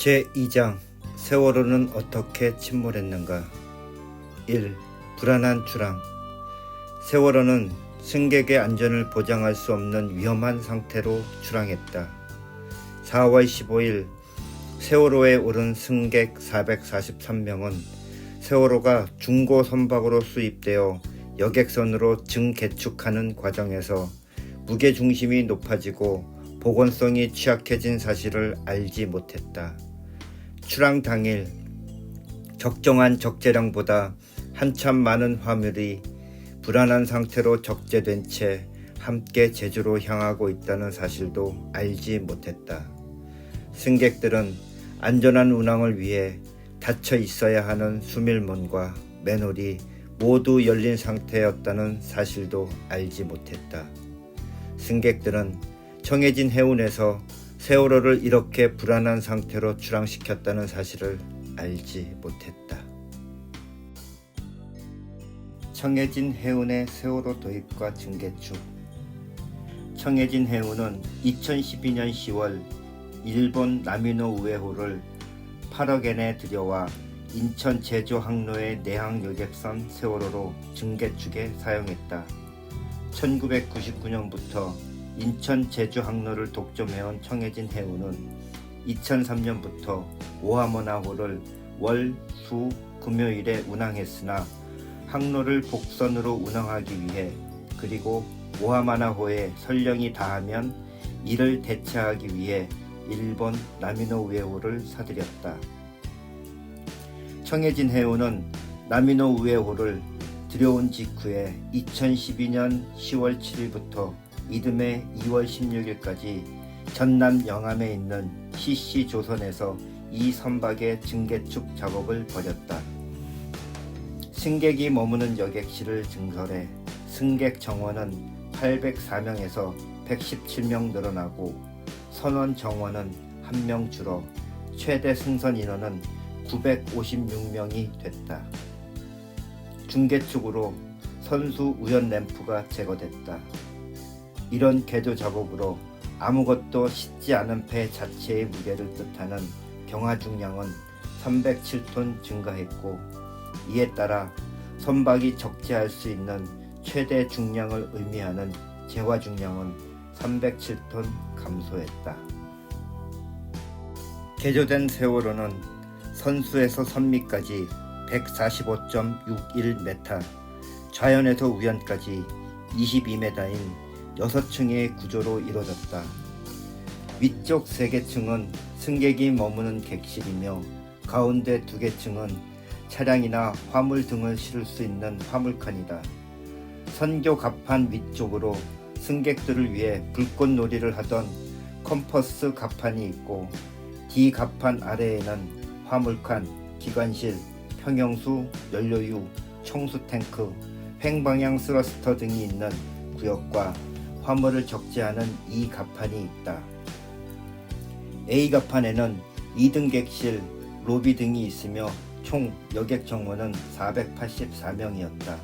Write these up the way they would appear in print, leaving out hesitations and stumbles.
제2장 세월호는 어떻게 침몰했는가. 1. 불안한 출항. 세월호는 승객의 안전을 보장할 수 없는 위험한 상태로 출항했다. 4월 15일 세월호에 오른 승객 443명은 세월호가 중고 선박으로 수입되어 여객선으로 증개축하는 과정에서 무게중심이 높아지고 보건성이 취약해진 사실을 알지 못했다. 출항 당일 적정한 적재량보다 한참 많은 화물이 불안한 상태로 적재된 채 함께 제주로 향하고 있다는 사실도 알지 못했다. 승객들은 안전한 운항을 위해 닫혀 있어야 하는 수밀문과 맨홀이 모두 열린 상태였다는 사실도 알지 못했다. 승객들은 청해진 해운에서 세월호를 이렇게 불안한 상태로 출항시켰다는 사실을 알지 못했다. 청해진 해운의 세월호 도입과 증개축. 청해진 해운은 2012년 10월 일본 나미노 우에호를 8억엔에 들여와 인천 제주 항로의 내항 여객선 세월호로 증개축에 사용했다. 1999년부터 인천 제주 항로를 독점해온 청해진 해운은 2003년부터 오하모나호를 월, 수, 금요일에 운항했으나 항로를 복선으로 운항하기 위해 그리고 오하마나호에 선령이 다하면 이를 대체하기 위해 일본 나미노 우에호를 사들였다. 청해진 해운은 나미노 우에호를 들여온 직후에 2012년 10월 7일부터 이듬해 2월 16일까지 전남 영암에 있는 CC조선에서 이 선박의 증개축 작업을 벌였다. 승객이 머무는 여객실을 증설해 승객 정원은 804명에서 117명 늘어나고 선원 정원은 1명 줄어 최대 승선 인원은 956명이 됐다. 중개축으로 선수 우연 램프가 제거됐다. 이런 개조 작업으로 아무것도 싣지 않은 배 자체의 무게를 뜻하는 경하 중량은 307톤 증가했고 이에 따라 선박이 적재할 수 있는 최대 중량을 의미하는 재화 중량은 307톤 감소했다. 개조된 세월호는 선수에서 선미까지 145.61m, 좌연에서 우연까지 22m인 6층의 구조로 이루어졌다. 위쪽 3개층은 승객이 머무는 객실이며 가운데 2개층은 차량이나 화물 등을 실을 수 있는 화물칸이다. 선교 갑판 위쪽으로 승객들을 위해 불꽃놀이를 하던 컴퍼스 갑판이 있고 D 갑판 아래에는 화물칸, 기관실, 평형수, 연료유, 청수탱크, 횡방향 스러스터 등이 있는 구역과 화물을 적재하는 E 갑판이 있다. A 갑판에는 2등 객실, 로비 등이 있으며 총 여객 정원은 484명이었다.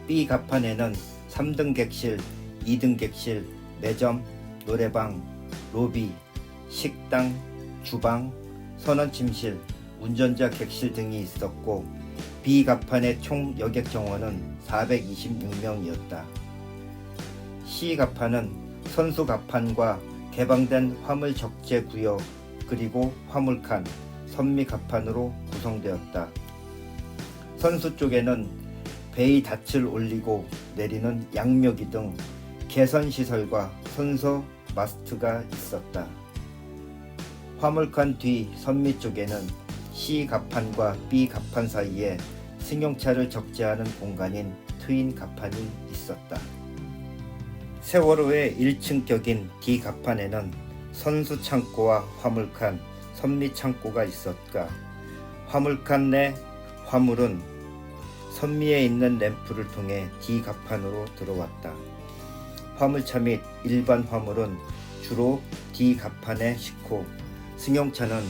B 갑판에는 3등 객실, 2등 객실, 매점, 노래방, 로비, 식당, 주방, 선원 침실, 운전자 객실 등이 있었고 B 갑판의 총 여객 정원은 426명이었다. C 갑판은 선수 갑판과 개방된 화물 적재 구역 그리고 화물칸, 선미 갑판으로 구성되었다. 선수 쪽에는 베이 닻을 올리고 내리는 양묘기 등 개선 시설과 선서 마스트가 있었다. 화물칸 뒤 선미 쪽에는 C 갑판과 B 갑판 사이에 승용차를 적재하는 공간인 트윈 갑판이 있었다. 세월호의 1층 격인 D 갑판에는 선수 창고와 화물칸, 선미 창고가 있었다. 화물칸 내 화물은 선미에 있는 램프를 통해 D 갑판으로 들어왔다. 화물차 및 일반 화물은 주로 D 갑판에 싣고 승용차는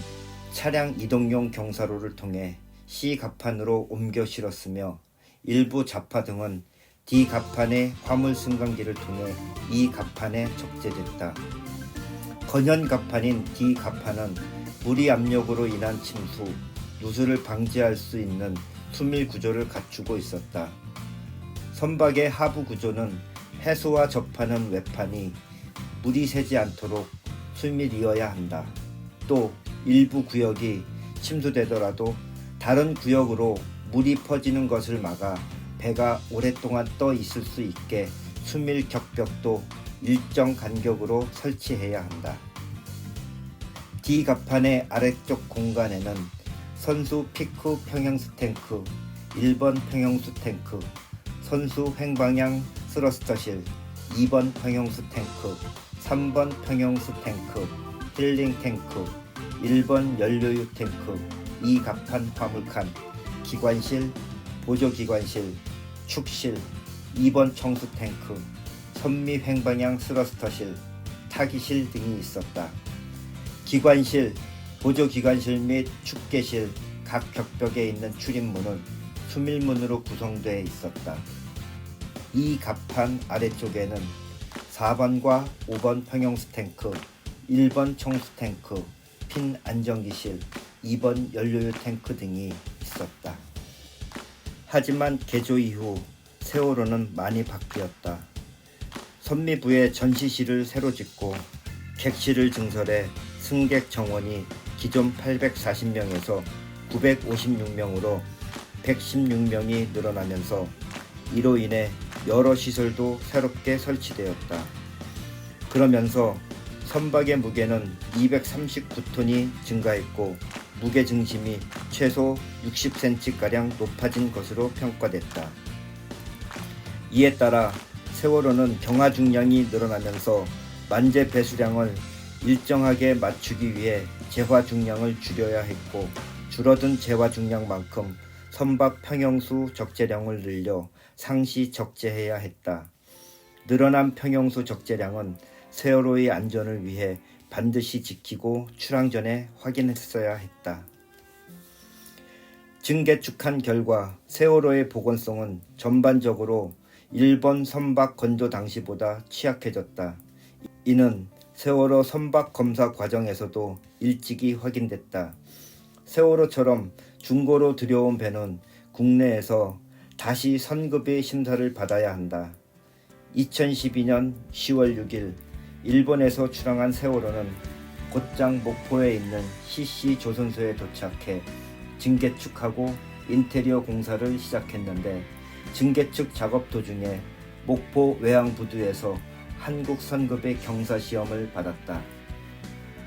차량 이동용 경사로를 통해 C 갑판으로 옮겨 실었으며 일부 좌파 등은 D 갑판의 화물 승강기를 통해 E 갑판에 적재됐다. 건현 갑판인 D 갑판은 무리 압력으로 인한 침수, 누수를 방지할 수 있는 수밀 구조를 갖추고 있었다. 선박의 하부 구조는 해수와 접하는 외판이 물이 새지 않도록 수밀이어야 한다. 또 일부 구역이 침수되더라도 다른 구역으로 물이 퍼지는 것을 막아 배가 오랫동안 떠 있을 수 있게 수밀 격벽도 일정 간격으로 설치해야 한다. D갑판의 아래쪽 공간에는 선수 피크 평형수 탱크, 1번 평형수 탱크, 선수 횡방향 스러스터실, 2번 평형수 탱크, 3번 평형수 탱크, 힐링 탱크, 1번 연료유 탱크, 2갑판 화물칸, 기관실, 보조기관실, 축실, 2번 청수 탱크, 선미 횡방향 스러스터실, 타기실 등이 있었다. 기관실, 보조기관실 및 축계실 각 격벽에 있는 출입문은 수밀문으로 구성되어 있었다. 이 갑판 아래쪽에는 4번과 5번 평형수 탱크, 1번 청수 탱크, 핀 안정기실, 2번 연료유 탱크 등이 있었다. 하지만 개조 이후 세월호는 많이 바뀌었다. 선미부에 전시실을 새로 짓고 객실을 증설해 승객 정원이 기존 840명에서 956명으로 116명이 늘어나면서 이로 인해 여러 시설도 새롭게 설치되었다. 그러면서 선박의 무게는 239톤이 증가했고 무게 중심이 최소 60cm가량 높아진 것으로 평가됐다. 이에 따라 세월호는 경하 중량이 늘어나면서 만재 배수량을 일정하게 맞추기 위해 재화 중량을 줄여야 했고 줄어든 재화 중량만큼 선박 평형수 적재량을 늘려 상시 적재해야 했다. 늘어난 평형수 적재량은 세월호의 안전을 위해 반드시 지키고 출항 전에 확인했어야 했다. 증개축한 결과 세월호의 보건성은 전반적으로 일본 선박 건조 당시보다 취약해졌다. 이는 세월호 선박 검사 과정에서도 일찍이 확인됐다. 세월호처럼 중고로 들여온 배는 국내에서 다시 선급의 심사를 받아야 한다. 2012년 10월 6일 일본에서 출항한 세월호는 곧장 목포에 있는 CC 조선소에 도착해 증개축하고 인테리어 공사를 시작했는데 증개축 작업 도중에 목포 외항부두에서 한국 선급의 경사시험을 받았다.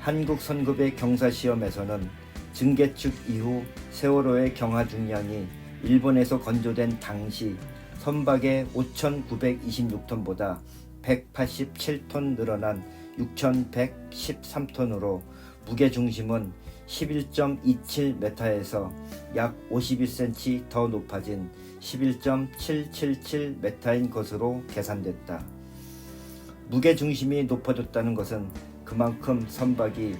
한국 선급의 경사시험에서는 증개축 이후 세월호의 경하 중량이 일본에서 건조된 당시 선박의 5,926톤보다 187톤 늘어난 6,113톤으로 무게중심은 11.27m에서 약 51cm 더 높아진 11.777m인 것으로 계산됐다. 무게중심이 높아졌다는 것은 그만큼 선박이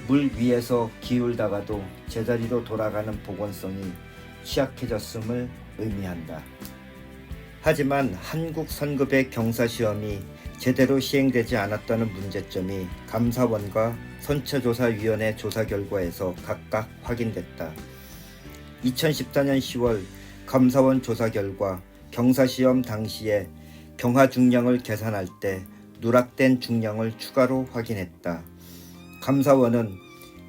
물 위에서 기울다가도 제자리로 돌아가는 보건성이 취약해졌음을 의미한다. 하지만 한국 선급의 경사시험이 제대로 시행되지 않았다는 문제점이 감사원과 선처조사위원회 조사 결과에서 각각 확인됐다. 2014년 10월 감사원 조사 결과 경사시험 당시에 경하 중량을 계산할 때 누락된 중량을 추가로 확인했다. 감사원은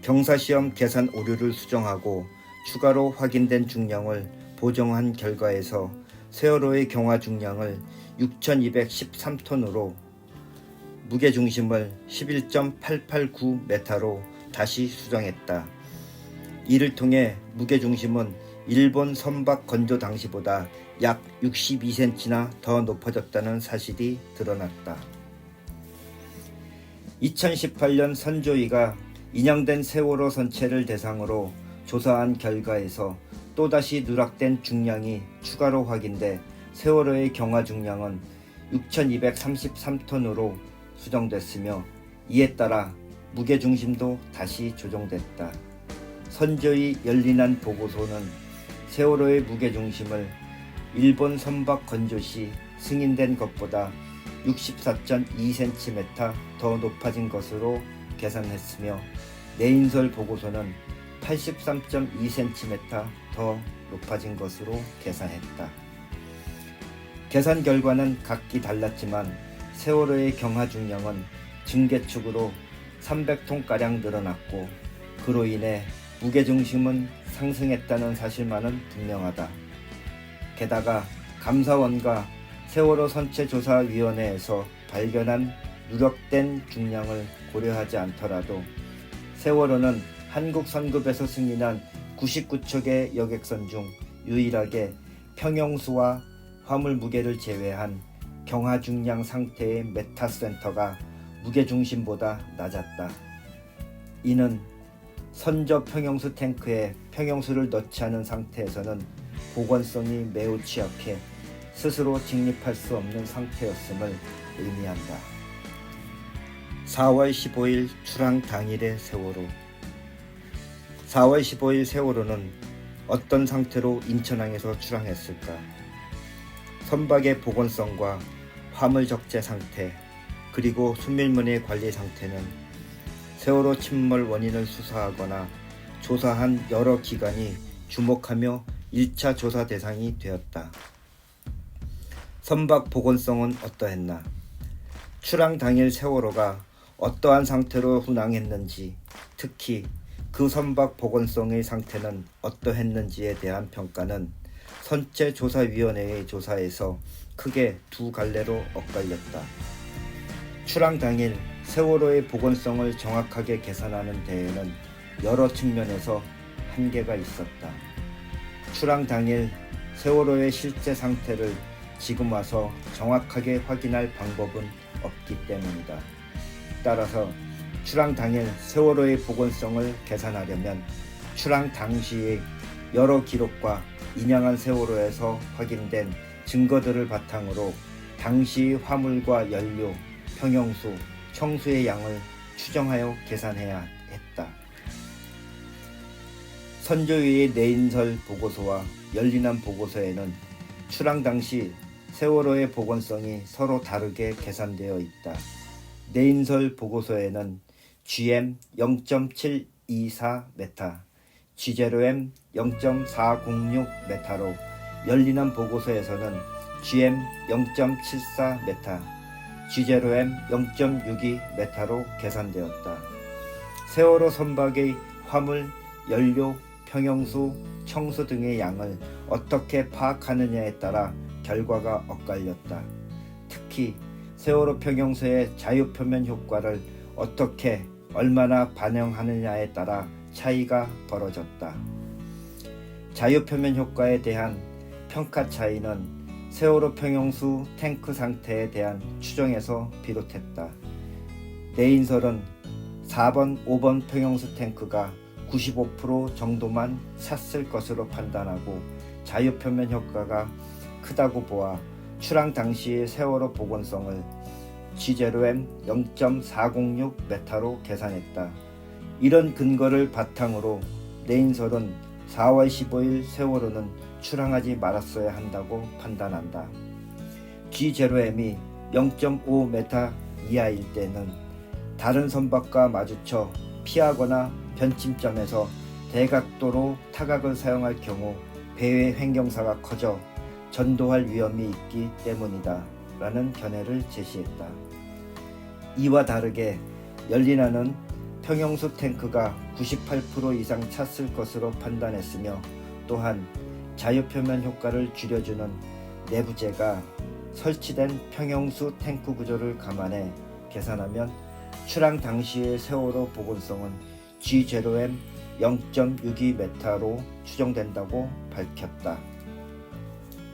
경사시험 계산 오류를 수정하고 추가로 확인된 중량을 보정한 결과에서 세월호의 경하 중량을 6,213톤으로 무게중심을 11.889m로 다시 수정했다. 이를 통해 무게중심은 일본 선박 건조 당시보다 약 62cm나 더 높아졌다는 사실이 드러났다. 2018년 선조위가 인양된 세월호 선체를 대상으로 조사한 결과에서 또다시 누락된 중량이 추가로 확인돼 세월호의 경하 중량은 6,233톤으로 수정됐으며 이에 따라 무게중심도 다시 조정됐다. 선조위 열린한 보고서는 세월호의 무게중심을 일본 선박 건조 시 승인된 것보다 64.2cm 더 높아진 것으로 계산했으며 내인설 보고서는 83.2cm 더 높아진 것으로 계산했다. 계산 결과는 각기 달랐지만 세월호의 경하 중량은 증개축으로 300톤가량 늘어났고 그로 인해 무게중심은 상승했다는 사실만은 분명하다. 게다가 감사원과 세월호 선체조사위원회에서 발견한 누락된 중량을 고려하지 않더라도 세월호는 한국 선급에서 승인한 99척의 여객선 중 유일하게 평형수와 화물 무게를 제외한 경하 중량 상태의 메타센터가 무게중심보다 낮았다. 이는 선저 평형수 탱크에 평형수를 넣지 않은 상태에서는 보건성이 매우 취약해 스스로 직립할 수 없는 상태였음을 의미한다. 4월 15일 출항 당일의 세월호. 4월 15일 세월호는 어떤 상태로 인천항에서 출항했을까? 선박의 보건성과 화물 적재 상태, 그리고 순밀문의 관리 상태는 세월호 침몰 원인을 수사하거나 조사한 여러 기관이 주목하며 1차 조사 대상이 되었다. 선박 보건성은 어떠했나? 출항 당일 세월호가 어떠한 상태로 운항했는지, 특히 그 선박 보건성의 상태는 어떠했는지에 대한 평가는 선체조사위원회의 조사에서 크게 두 갈래로 엇갈렸다. 출항 당일 세월호의 보건성을 정확하게 계산하는 데에는 여러 측면에서 한계가 있었다. 출항 당일 세월호의 실제 상태를 지금 와서 정확하게 확인할 방법은 없기 때문이다. 따라서 출항 당일 세월호의 보건성을 계산하려면 출항 당시의 여러 기록과 인양한 세월호에서 확인된 증거들을 바탕으로 당시 화물과 연료, 평형수, 청수의 양을 추정하여 계산해야 했다. 선조위의 내인설 보고서와 열린함 보고서에는 출항 당시 세월호의 보건성이 서로 다르게 계산되어 있다. 내인설 보고서에는 GM 0.724m, G0M 0.406m로 열린함 보고서에서는 GM 0.74m, G0M 0.62m로 계산되었다. 세월호 선박의 화물, 연료, 평형수, 청수 등의 양을 어떻게 파악하느냐에 따라 결과가 엇갈렸다. 특히 세월호 평형수의 자유표면 효과를 어떻게 얼마나 반영하느냐에 따라 차이가 벌어졌다. 자유표면 효과에 대한 평가 차이는 세월호 평형수 탱크 상태에 대한 추정에서 비롯했다. 내인설은 4번, 5번 평형수 탱크가 95% 정도만 찼을 것으로 판단하고 자유표면 효과가 크다고 보아 출항 당시의 세월호 보건성을 G0M 0.406m로 계산했다. 이런 근거를 바탕으로 내인설은 4월 15일 세월호는 출항하지 말았어야 한다고 판단한다. G0M이 0.5m 이하일 때는 다른 선박과 마주쳐 피하거나 변침점에서 대각도로 타각을 사용할 경우 배의 횡경사가 커져 전도할 위험이 있기 때문이다 라는 견해를 제시했다. 이와 다르게 열린함은 평형수 탱크가 98% 이상 찼을 것으로 판단했으며 또한 자유표면 효과를 줄여주는 내부재가 설치된 평형수 탱크 구조를 감안해 계산하면 출항 당시의 세월호 보건성은 G0M 0.62m로 추정된다고 밝혔다.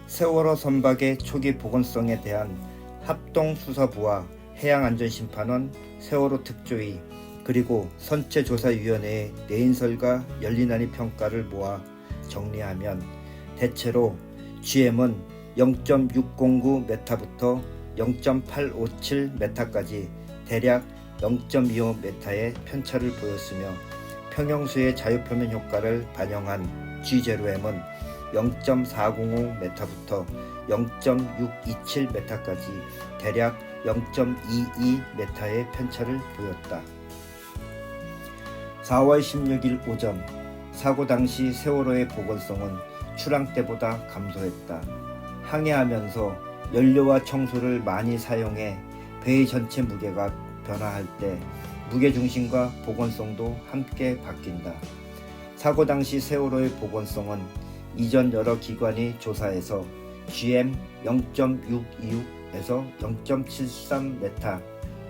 세월호 선박의 초기 보건성에 대한 합동수사부와 해양안전심판원, 세월호 특조위, 그리고 선체조사위원회의 내인설과 열린함의 평가를 모아 정리하면 대체로 GM은 0.609m부터 0.857m까지 대략 0.25m의 편차를 보였으며 평형수의 자유표면 효과를 반영한 G0M은 0.405m부터 0.627m까지 대략 0.22m의 편차를 보였다. 4월 16일 오전 사고 당시 세월호의 보건성은 출항 때보다 감소했다. 항해하면서 연료와 청소를 많이 사용해 배의 전체 무게가 변화할 때 무게중심과 보건성도 함께 바뀐다. 사고 당시 세월호의 보건성은 이전 여러 기관이 조사해서 GM 0.626에서 0.73m,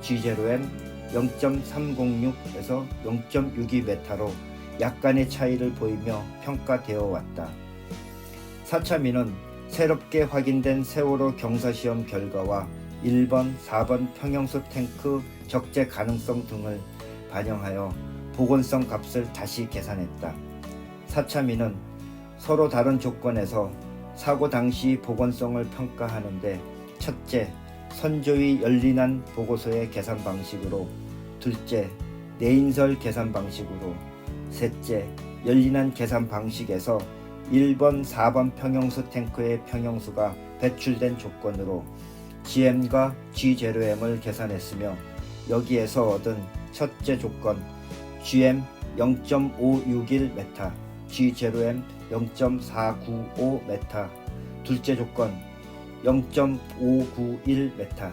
G0M 0.306에서 0.62m로 약간의 차이를 보이며 평가되어 왔다. 사참위는 새롭게 확인된 세월호 경사시험 결과와 1번, 4번 평형수 탱크 적재 가능성 등을 반영하여 보건성 값을 다시 계산했다. 사참위는 서로 다른 조건에서 사고 당시 보건성을 평가하는데 첫째, 선조위 연린한 보고서의 계산 방식으로, 둘째, 내인설 계산 방식으로, 셋째, 연린한 계산 방식에서 1번, 4번 평형수 탱크의 평형수가 배출된 조건으로 GM과 G0M을 계산했으며 여기에서 얻은 첫째 조건 GM 0.561m, G0M 0.495m, 둘째 조건 0.591m,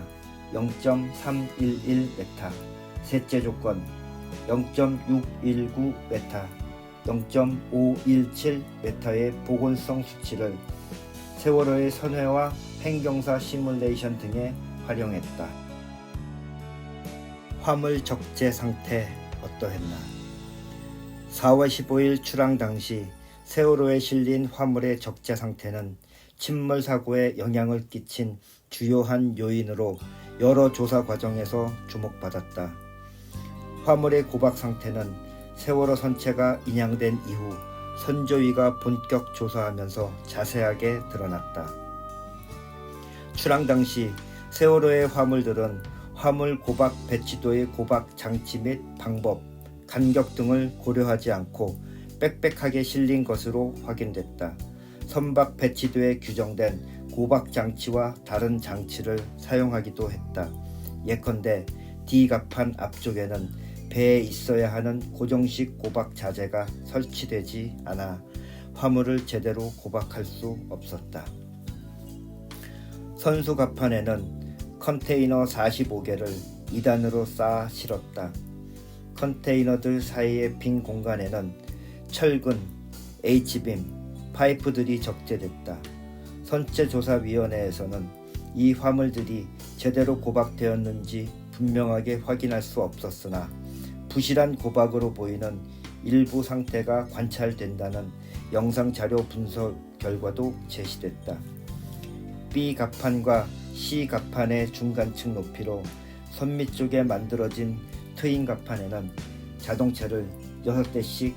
0.311m, 셋째 조건 0.619m, 0.517m의 보건성 수치를 세월호의 선회와 횡경사 시뮬레이션 등에 활용했다. 화물 적재 상태 어떠했나? 4월 15일 출항 당시 세월호에 실린 화물의 적재 상태는 침몰 사고에 영향을 끼친 주요한 요인으로 여러 조사 과정에서 주목받았다. 화물의 고박 상태는 세월호 선체가 인양된 이후 선조위가 본격 조사하면서 자세하게 드러났다. 출항 당시 세월호의 화물들은 화물 고박 배치도의 고박 장치 및 방법, 간격 등을 고려하지 않고 빽빽하게 실린 것으로 확인됐다. 선박 배치도에 규정된 고박 장치와 다른 장치를 사용하기도 했다. 예컨대 D갑판 앞쪽에는 배에 있어야 하는 고정식 고박 자재가 설치되지 않아 화물을 제대로 고박할 수 없었다. 선수갑판에는 컨테이너 45개를 2단으로 쌓아 실었다. 컨테이너들 사이의 빈 공간에는 철근, H빔, 파이프들이 적재됐다. 선체조사위원회에서는 이 화물들이 제대로 고박되었는지 분명하게 확인할 수 없었으나 부실한 고박으로 보이는 일부 상태가 관찰된다는 영상자료 분석 결과도 제시됐다. B갑판과 C갑판의 중간층 높이로 선미 쪽에 만들어진 트윈갑판에는 자동차를 6대씩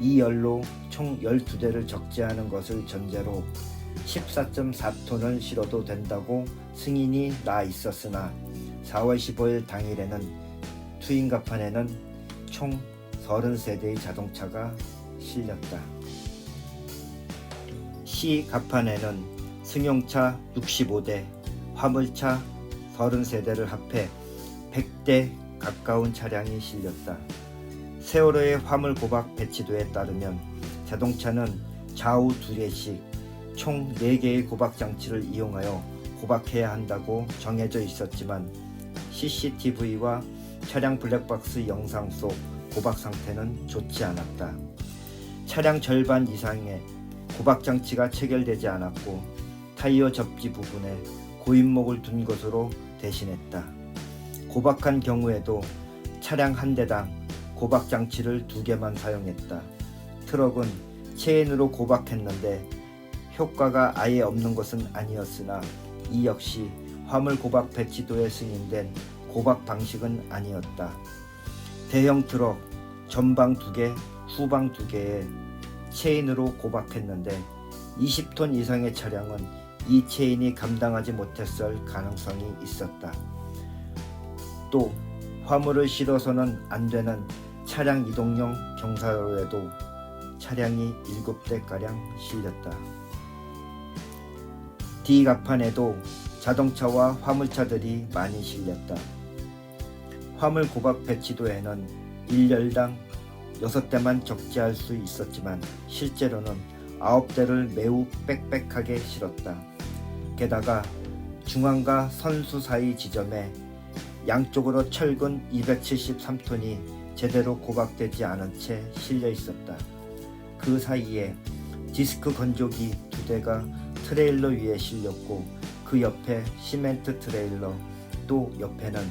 2열로 총 12대를 적재하는 것을 전제로 14.4톤을 실어도 된다고 승인이 나 있었으나 4월 15일 당일에는 트윈갑판에는 총 33대의 자동차가 실렸다. C갑판에는 승용차 65대, 화물차 33대를 합해 100대 가까운 차량이 실렸다. 세월호의 화물 고박 배치도에 따르면 자동차는 좌우 2대씩 총 4개의 고박 장치를 이용하여 고박해야 한다고 정해져 있었지만 CCTV와 차량 블랙박스 영상 속 고박 상태는 좋지 않았다. 차량 절반 이상의 고박 장치가 체결되지 않았고 타이어 접지 부분에 고인목을 둔 것으로 대신했다. 고박한 경우에도 차량 한 대당 고박 장치를 2개만 사용했다. 트럭은 체인으로 고박했는데 효과가 아예 없는 것은 아니었으나 이 역시 화물 고박 배치도에 승인된 고박 방식은 아니었다. 대형 트럭 전방 2개, 후방 2개에 체인으로 고박했는데 20톤 이상의 차량은 이 체인이 감당하지 못했을 가능성이 있었다. 또 화물을 실어서는 안 되는 차량 이동용 경사로에도 차량이 7대가량 실렸다. D갑판에도 자동차와 화물차들이 많이 실렸다. 화물 고박 배치도에는 1열당 6대만 적재할 수 있었지만 실제로는 9대를 매우 빽빽하게 실었다. 게다가 중앙과 선수 사이 지점에 양쪽으로 철근 273톤이 제대로 고박되지 않은 채 실려 있었다. 그 사이에 디스크 건조기 2대가 트레일러 위에 실렸고 그 옆에 시멘트 트레일러, 또 옆에는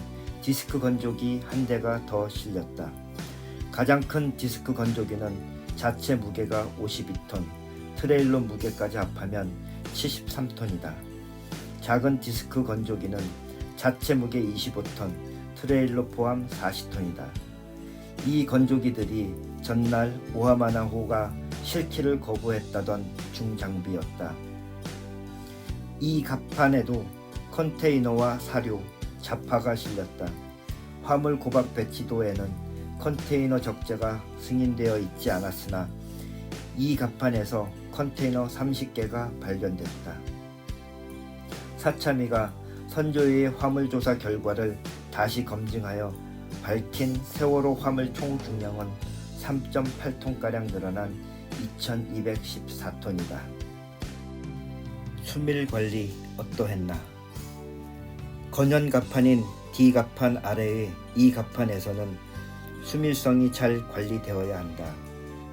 디스크 건조기 1대가 더 실렸다. 가장 큰 디스크 건조기는 자체 무게가 52톤, 트레일러 무게까지 합하면 73톤이다. 작은 디스크 건조기는 자체 무게 25톤, 트레일러 포함 40톤이다. 이 건조기들이 전날 오하마나호가 실기를 거부했다던 중장비였다. 이 갑판에도 컨테이너와 사료, 자파가 실렸다. 화물 고박 배치도에는 컨테이너 적재가 승인되어 있지 않았으나 이 갑판에서 컨테이너 30개가 발견됐다. 사참위가 선조위의 화물조사 결과를 다시 검증하여 밝힌 세월호 화물 총 중량은 3.8톤가량 늘어난 2214톤이다. 수밀관리 어떠했나? 건연갑판인 D갑판 아래의 이 갑판에서는 수밀성이 잘 관리되어야 한다.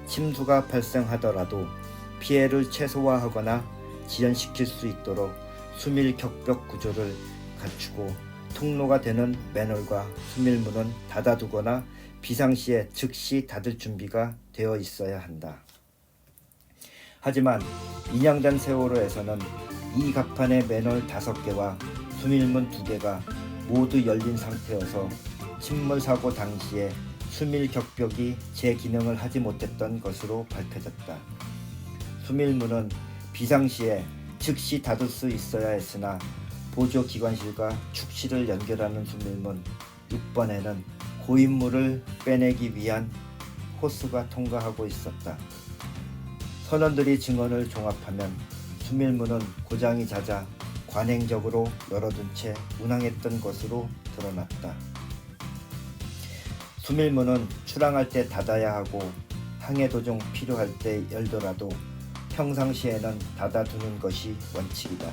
침수가 발생하더라도 피해를 최소화하거나 지연시킬 수 있도록 수밀 격벽 구조를 갖추고 통로가 되는 맨홀과 수밀문은 닫아두거나 비상시에 즉시 닫을 준비가 되어 있어야 한다. 하지만 인양된 세월호에서는 이 갑판의 맨홀 5개와 수밀문 2개가 모두 열린 상태여서 침몰 사고 당시에 수밀 격벽이 제 기능을 하지 못했던 것으로 밝혀졌다. 수밀문은 비상시에 즉시 닫을 수 있어야 했으나 보조기관실과 축실을 연결하는 수밀문 6번에는 고인물을 빼내기 위한 호스가 통과하고 있었다. 선원들이 증언을 종합하면 수밀문은 고장이 잦아 관행적으로 열어둔 채 운항했던 것으로 드러났다. 수밀문은 출항할 때 닫아야 하고 항해 도중 필요할 때 열더라도 평상시에는 닫아두는 것이 원칙이다.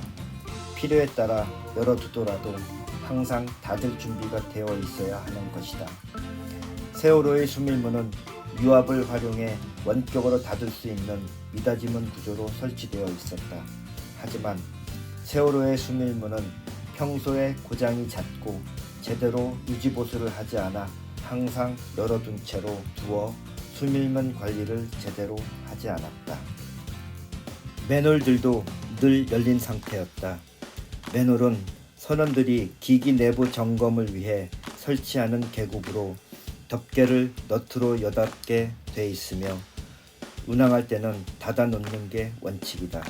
필요에 따라 열어두더라도 항상 닫을 준비가 되어 있어야 하는 것이다. 세월호의 수밀문은 유압을 활용해 원격으로 닫을 수 있는 미닫이문 구조로 설치되어 있었다. 하지만 세월호의 수밀문은 평소에 고장이 잦고 제대로 유지보수를 하지 않아 항상 열어둔 채로 두어 수밀문 관리를 제대로 하지 않았다. 맨홀들도 늘 열린 상태였다. 맨홀은 선원들이 기기 내부 점검을 위해 설치하는 계곡으로 덮개를 너트로 8개 돼 있으며 운항할 때는 닫아 놓는 게 원칙이다.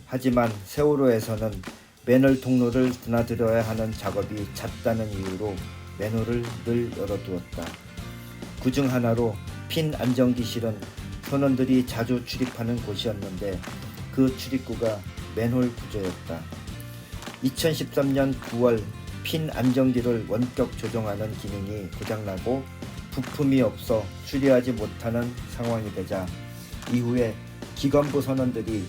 하지만 세월호에서는 맨홀 통로를 드나들어야 하는 작업이 잦다는 이유로 맨홀을 늘 열어두었다. 그중 하나로 핀 안정기실은 선원들이 자주 출입하는 곳이었는데 그 출입구가 맨홀 구조였다. 2013년 9월 핀 안정기를 원격 조정하는 기능이 고장나고 부품이 없어 수리하지 못하는 상황이 되자 이후에 기관부 선원들이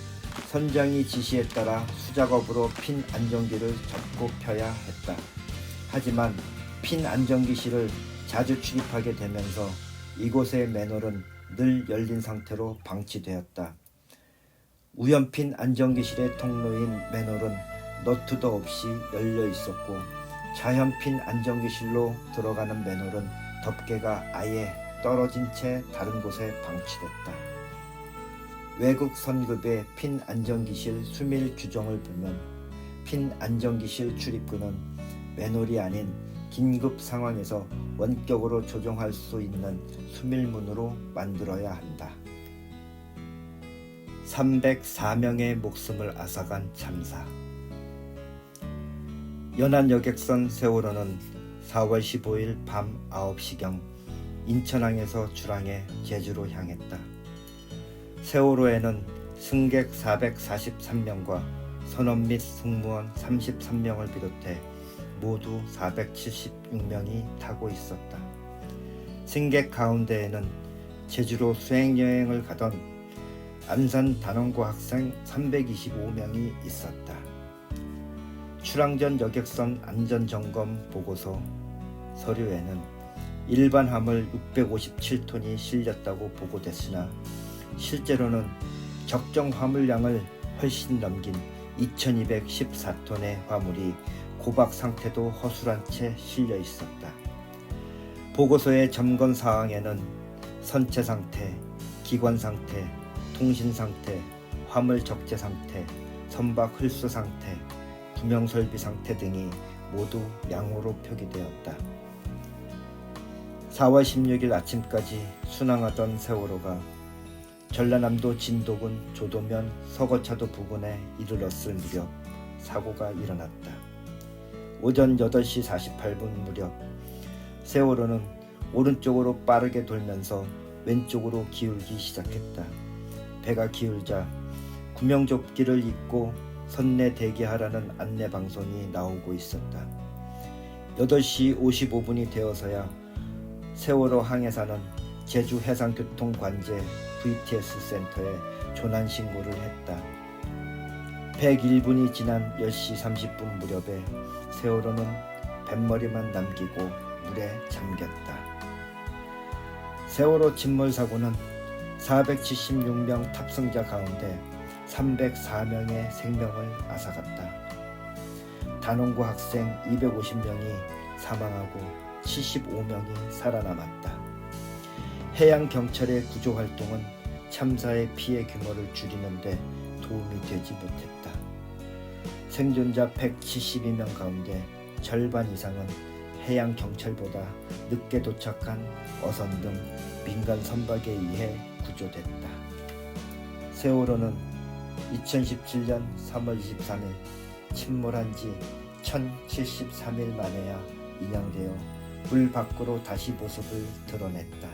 선장이 지시에 따라 수작업으로 핀 안정기를 접고 펴야 했다. 하지만 핀 안정기실을 자주 출입하게 되면서 이곳의 맨홀은 늘 열린 상태로 방치되었다. 우연핀 안정기실의 통로인 맨홀은 너트도 없이 열려 있었고 자연핀 안정기실로 들어가는 맨홀은 덮개가 아예 떨어진 채 다른 곳에 방치됐다. 외국 선급의 핀 안정기실 수밀 규정을 보면 핀 안정기실 출입구는 맨홀이 아닌 긴급 상황에서 원격으로 조정할 수 있는 수밀문으로 만들어야 한다. 304명의 목숨을 앗아간 참사. 연안여객선 세월호는 4월 15일 밤 9시경 인천항에서 출항해 제주로 향했다. 세월호에는 승객 443명과 선원 및 승무원 33명을 비롯해 모두 476명이 타고 있었다. 승객 가운데에는 제주로 수행여행을 가던 안산 단원고 학생 325명이 있었다. 출항 전 여객선 안전점검 보고서 서류에는 일반 화물 657톤이 실렸다고 보고됐으나 실제로는 적정 화물량을 훨씬 넘긴 2214톤의 화물이 고박 상태도 허술한 채 실려 있었다. 보고서의 점검 사항에는 선체 상태, 기관 상태, 통신 상태, 화물 적재 상태, 선박 흘수 상태, 구명 설비 상태 등이 모두 양호로 표기되었다. 4월 16일 아침까지 순항하던 세월호가 전라남도 진도군 조도면 서거차도 부근에 이르렀을 무렵 사고가 일어났다. 오전 8시 48분 무렵 세월호는 오른쪽으로 빠르게 돌면서 왼쪽으로 기울기 시작했다. 배가 기울자 구명조끼를 입고 선내 대기하라는 안내 방송이 나오고 있었다. 8시 55분이 되어서야 세월호 항해사는 제주해상교통관제 VTS 센터에 조난 신고를 했다. 101분이 지난 10시 30분 무렵에 세월호는 뱃머리만 남기고 물에 잠겼다. 세월호 침몰 사고는 476명 탑승자 가운데 304명의 생명을 앗아갔다. 단원고 학생 250명이 사망하고 75명이 살아남았다. 해양경찰의 구조활동은 참사의 피해 규모를 줄이는 데 도움이 되지 못했다. 생존자 172명 가운데 절반 이상은 해양경찰보다 늦게 도착한 어선 등 민간 선박에 의해 구조됐다. 세월호는 2017년 3월 23일 침몰한 지 1073일 만에야 인양되어 물 밖으로 다시 모습을 드러냈다.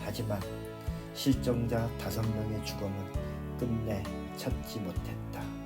하지만 실종자 5명의 죽음은 끝내 찾지 못했다.